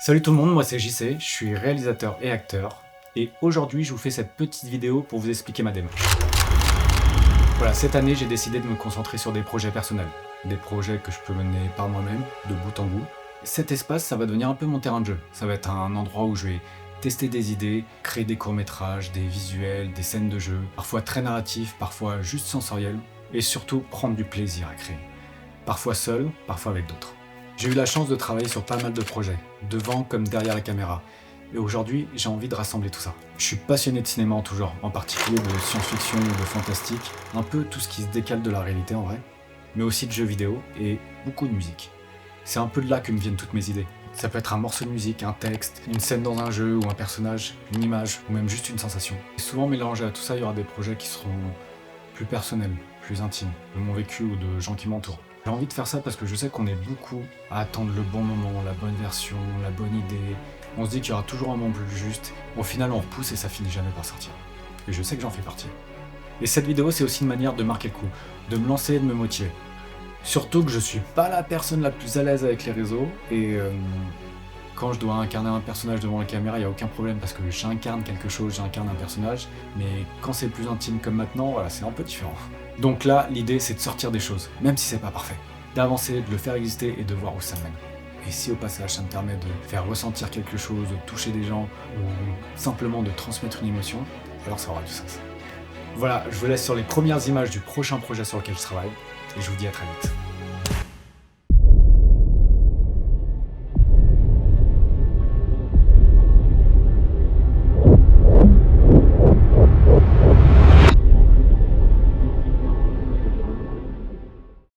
Salut tout le monde, moi c'est JC, je suis réalisateur et acteur, et aujourd'hui je vous fais cette petite vidéo pour vous expliquer ma démarche. Voilà, cette année j'ai décidé de me concentrer sur des projets personnels, des projets que je peux mener par moi-même, de bout en bout. Cet espace, ça va devenir un peu mon terrain de jeu, ça va être un endroit où je vais tester des idées, créer des courts-métrages, des visuels, des scènes de jeu, parfois très narratifs, parfois juste sensoriels, et surtout prendre du plaisir à créer. Parfois seul, parfois avec d'autres. J'ai eu la chance de travailler sur pas mal de projets, devant comme derrière la caméra. Et aujourd'hui, j'ai envie de rassembler tout ça. Je suis passionné de cinéma en tout genre, en particulier de science-fiction, de fantastique, un peu tout ce qui se décale de la réalité en vrai, mais aussi de jeux vidéo et beaucoup de musique. C'est un peu de là que me viennent toutes mes idées. Ça peut être un morceau de musique, un texte, une scène dans un jeu ou un personnage, une image, ou même juste une sensation. Et souvent mélangé à tout ça, il y aura des projets qui seront plus personnels, plus intimes, de mon vécu ou de gens qui m'entourent. J'ai envie de faire ça parce que je sais qu'on est beaucoup à attendre le bon moment, la bonne version, la bonne idée. On se dit qu'il y aura toujours un moment plus juste. Au final, on repousse et ça finit jamais par sortir. Et je sais que j'en fais partie. Et cette vidéo, c'est aussi une manière de marquer le coup, de me lancer et de me motiver. Surtout que je suis pas la personne la plus à l'aise avec les réseaux et quand je dois incarner un personnage devant la caméra, il n'y a aucun problème parce que j'incarne quelque chose, j'incarne un personnage, mais quand c'est plus intime comme maintenant, voilà, c'est un peu différent. Donc là, l'idée c'est de sortir des choses, même si c'est pas parfait, d'avancer, de le faire exister et de voir où ça mène. Et si au passage ça me permet de faire ressentir quelque chose, de toucher des gens ou simplement de transmettre une émotion, alors ça aura du sens. Voilà, je vous laisse sur les premières images du prochain projet sur lequel je travaille et je vous dis à très vite.